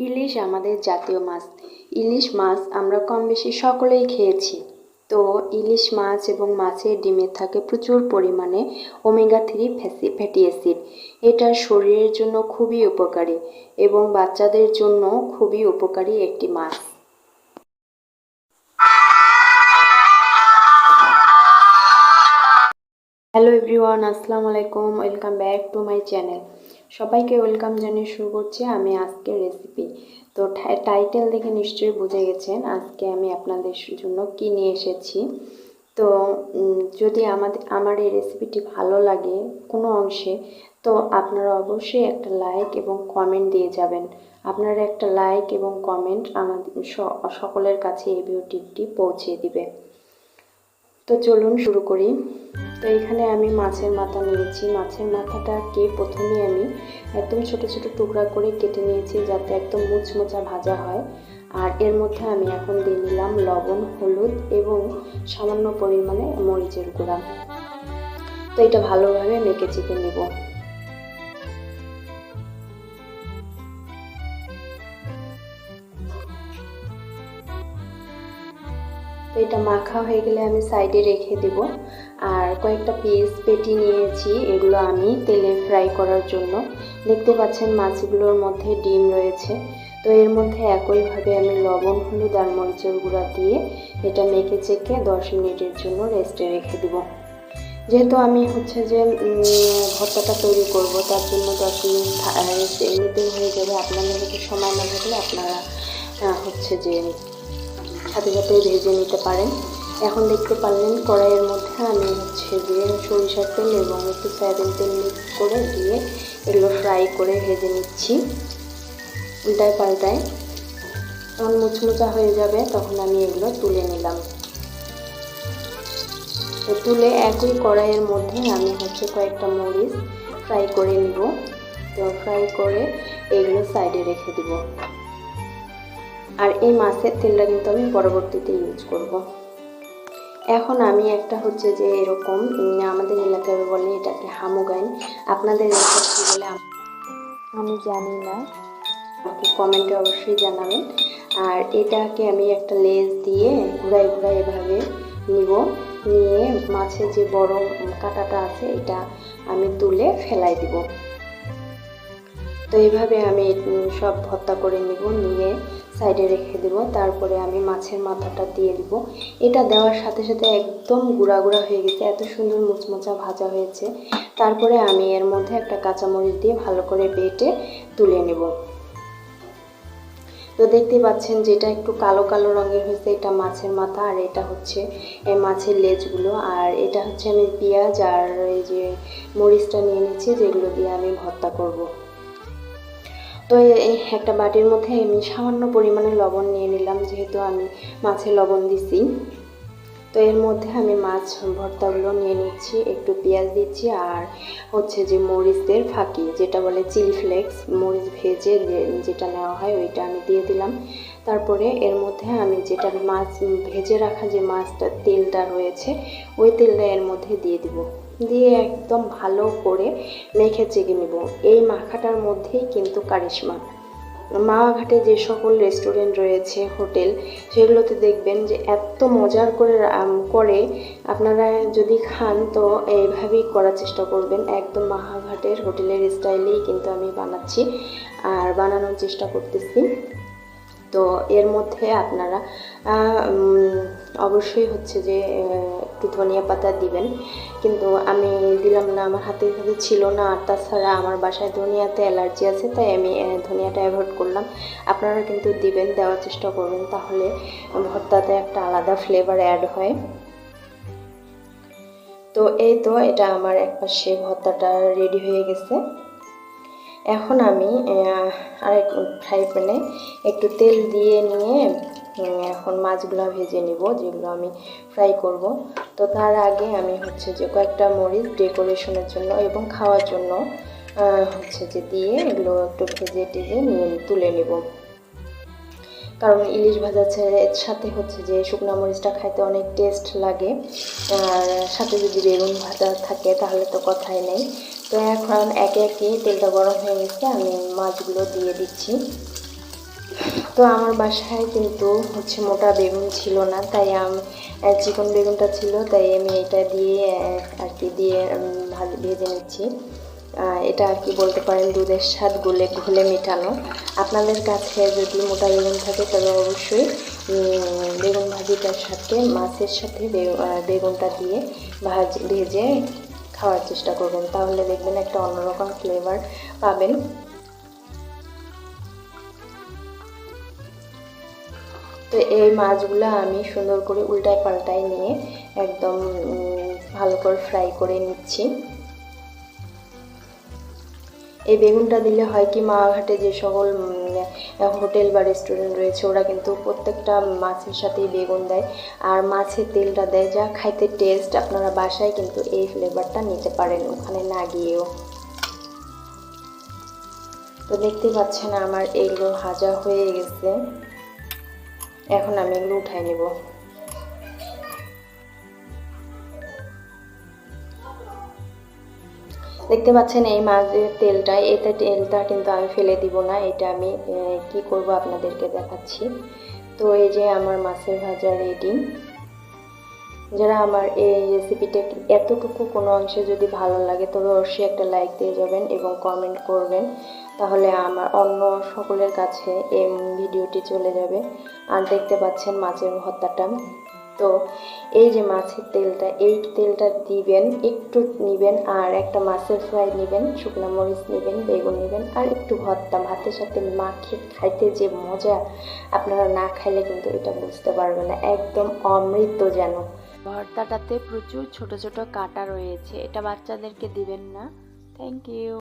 ইলিশ আমাদের জাতীয় মাছ। ইলিশ মাছ আমরা কম বেশি সকলেই খেয়েছি। তো ইলিশ মাছ এবং মাছের ডিমে থাকে প্রচুর পরিমাণে ওমেগা 3 ফ্যাটি অ্যাসিড। এটা শরীরের জন্য খুবই উপকারী এবং বাচ্চাদের জন্য খুবই উপকারী একটি মাছ। হ্যালো এভরিওয়ান, আসসালামু আলাইকুম, welcome back to my channel. সবাইকে ওয়েলকাম জানিয়ে শুরু করছি আমি আজকের রেসিপি। তো টাইটেল দেখে নিশ্চয়ই বুঝে গেছেন আজকে আমি আপনাদের জন্য কী নিয়ে এসেছি। তো যদি আমার এই রেসিপিটি ভালো লাগে কোনো অংশে, তো আপনারা অবশ্যই একটা লাইক এবং কমেন্ট দিয়ে যাবেন। আপনার একটা লাইক এবং কমেন্ট আমাদের সকলের কাছে এই ভিডিওটি পৌঁছে দিবে। তো চলুন শুরু করি। তো এখানে আমি মাছের মাথা নিয়েছি। মাছের মাথাটাকে প্রথমে আমি একদম ছোট ছোট টুকরা করে কেটে নিয়েছি যাতে একদম মুচমোচা ভাজা হয়। আর এর মধ্যে আমি এখন দিয়ে নিলাম লবণ, হলুদ এবং সামান্য পরিমাণে মরিচের গুঁড়া। তো এটা ভালোভাবে মেখে চেপে নেব। তো এটা মাখা হয়ে গেলে আমি সাইডে রেখে দেব। আর কয়েকটা পিস পেটি নিয়েছি, এগুলো আমি তেলে ফ্রাই করার জন্য। দেখতে পাচ্ছেন মাছগুলোর মধ্যে ডিম রয়েছে। তো এর মধ্যে একইভাবে আমি লবণ, হলুদ আর মরিচের গুঁড়া দিয়ে এটা মেখে চেকে 10 মিনিটের জন্য রেস্টে রেখে দেব। যেহেতু আমি যে ভর্তাটা তৈরি করব, তার জন্য 10 মিনিট রেস্ট এমনিতেই হয়ে যাবে। আপনাদের যদি সময় না থাকলে আপনারা যে সাথে সাথে ভেজে নিতে পারেন। এখন দেখতে পারলেন কড়াইয়ের মধ্যে আমি যে সরিষার তেল এবং একটু সয়াবিন তেল মিক্স করে দিয়ে এগুলো ফ্রাই করে ভেজে নিচ্ছি উল্টায় পাল্টায়। যখন মুচমুচা হয়ে যাবে তখন আমি এগুলো তুলে নিলাম। তো তুলে একই কড়াইয়ের মধ্যে আমি কয়েকটা মরিচ ফ্রাই করে নিব। তো ফ্রাই করে এগুলো সাইডে রেখে দিব। আর এই মাছের তেলটা কিন্তু আমি পরবর্তীতে ইউজ করব। এখন আমি একটা যে এরকম আমাদের এলাকায় বলে এটাকে হামুগাইন, আপনাদের এলাকায় কী বলে আমি জানি না, আমাকে কমেন্টে অবশ্যই জানাবেন। আর এটাকে আমি একটা লেজ দিয়ে ঘুরাই ঘুরাই এভাবে নিব। নিয়ে মাছের যে বড় কাঁটাটা আছে এটা আমি তুলে ফেলাই দিব। তো এইভাবে আমি সব ভর্তা করে নিব, নিয়ে সাইডে রেখে দেব। তারপরে আমি মাছের মাথাটা দিয়ে দিব। এটা দেওয়ার সাথে সাথে একদম গুঁড়া গুঁড়া হয়ে গেছে, এত সুন্দর মুচমোচা ভাজা হয়েছে। তারপরে আমি এর মধ্যে একটা কাঁচামরিচ দিয়ে ভালো করে বেটে তুলে নেব। তো দেখতে পাচ্ছেন যেটা একটু কালো কালো রঙের হয়েছে, এটা মাছের মাথা, আর এটা এই মাছের লেজগুলো। আর এটা আমি পেঁয়াজ আর এই যে মরিচটা নিয়ে নিচ্ছি, যেগুলো দিয়ে আমি ভর্তা করব। তো এই একটা বাটির মধ্যে আমি সামান্য পরিমাণে লবণ নিয়ে নিলাম, যেহেতু আমি মাছে লবণ দিছি। তো এর মধ্যে আমি মাছ ভর্তাগুলো নিয়ে নিচ্ছি, একটু পেঁয়াজ দিচ্ছি আর যে মরিচের ফাঁকি যেটা বলে চিলি ফ্লেক্স, মরিচ ভেজে যেটা নেওয়া হয় ওইটা আমি দিয়ে দিলাম। তারপরে এর মধ্যে আমি যেটা মাছ ভেজে রাখা যে মাছটা তেলটা রয়েছে ওই তেলটা এর মধ্যে দিয়ে দিব। দিয়ে একদম ভালো করে মেখে চেকে নেব। এই মাখাটার মধ্যেই কিন্তু কারিশমা। মাওয়া-ঘাটে যে সকল রেস্টুরেন্ট রয়েছে, হোটেল, সেগুলোতে দেখবেন যে এত মজার করে আপনারা যদি খান তো এইভাবেই করার চেষ্টা করবেন। একদম মাওয়া-ঘাটের হোটেলের স্টাইলেই কিন্তু আমি বানাচ্ছি আর বানানোর চেষ্টা করতেছি। তো এর মধ্যে আপনারা অবশ্যই যে একটু ধনিয়া পাতা দিবেন, কিন্তু আমি দিলাম না, আমার হাতে ছিল না। আর তাছাড়া আমার বাসায় ধনিয়াতে অ্যালার্জি আছে, তাই আমি ধনিয়াটা অ্যাভয়েড করলাম। আপনারা কিন্তু দিবেন, দেওয়ার চেষ্টা করবেন, তাহলে ভর্তাতে একটা আলাদা ফ্লেভার অ্যাড হয়। তো এই তো এটা আমার একপাশে ভর্তাটা রেডি হয়ে গেছে। এখন আমি আরেক ফ্রাই প্যানে একটু তেল দিয়ে নিয়ে এখন মাছগুলো ভেজে নিব, যেগুলো আমি ফ্রাই করব। তো তার আগে আমি যে কয়েকটা মরিচ ডেকোরেশনের জন্য এবং খাওয়ার জন্য যে দিয়ে এগুলো একটু ভেজে টেজে নিয়ে তুলে নেব। কারণ ইলিশ ভাজার সাথে যে শুকনো মরিচটা খাইতে অনেক টেস্ট লাগে। আর সাথে যদি বেগুন ভাজা থাকে তাহলে তো কথাই নেই। তো এখন একে একে তেলটা গরম হয়ে গেছে, আমি মাছগুলো দিয়ে দিচ্ছি। তো আমার বাসায় কিন্তু হচ্ছে মোটা বেগুন ছিল না, তাই চিকন বেগুনটা ছিল, তাই আমি এটা দিয়ে আর কি দিয়ে ভেজে নিচ্ছি। এটা আর কি বলতে পারেন দুধের স্বাদ ঘোলে মেটানো। আপনাদের কাছে যদি মোটা বেগুন থাকে তবে অবশ্যই বেগুন ভাজিটার সাথে মাছের সাথে বেগুনটা দিয়ে ভেজে খাওয়ার চেষ্টা করবেন, তাহলে দেখবেন একটা অন্যরকম ফ্লেভার পাবেন। তো এই মাছগুলো আমি সুন্দর করে উল্টায় পাল্টায় নিয়ে একদম ভালো করে ফ্রাই করে নিচ্ছি। এই বেগুনটা দিলে হয় কি, মাওয়াঘাটে যে সকল হোটেল বা রেস্টুরেন্ট রয়েছে ওরা কিন্তু প্রত্যেকটা মাছের সাথেই বেগুন দেয় আর মাছের তেলটা দেয়, যা খাইতে টেস্ট। আপনারা বাসায় কিন্তু এই ফ্লেভারটা নিতে পারেন ওখানে না গিয়েও। তো দেখতে পাচ্ছেন আমার এগুলো ভাজা হয়ে গেছে, এখন আমি এগুলো উঠাই নেব। দেখতে পাচ্ছেন এই মাছের তেলটা কিন্তু আমি ফেলে দিব না, এটা আমি কি করব আপনাদেরকে দেখাচ্ছি। তো এই যে আমার মাছের ভাজা রেডি। যারা আমার এই রেসিপিটা এতটুকু কোনো অংশে যদি ভালো লাগে তবে অবশ্যই একটা লাইক দিয়ে যাবেন এবং কমেন্ট করবেন, তাহলে আমার অন্য সকলের কাছে এই ভিডিওটি চলে যাবে। আর দেখতে পাচ্ছেন মাছের ভর্তাটা। তো এই যে মাছের তেলটা, এই তেলটা দিবেন, একটু নেবেন আর একটা মাছের ফ্রাই নেবেন, শুকনো মরিচ নেবেন, বেগুন নেবেন আর একটু ভর্তা ভাতের সাথে মাখিয়ে খাইতে যে মজা, আপনারা না খাইলে কিন্তু এটা বুঝতে পারবেন না, একদম অমৃত যেন। ভর্তাটাতে প্রচুর ছোট ছোট কাটা রয়েছে, এটা বাচ্চাদেরকে দিবেন না। Thank you.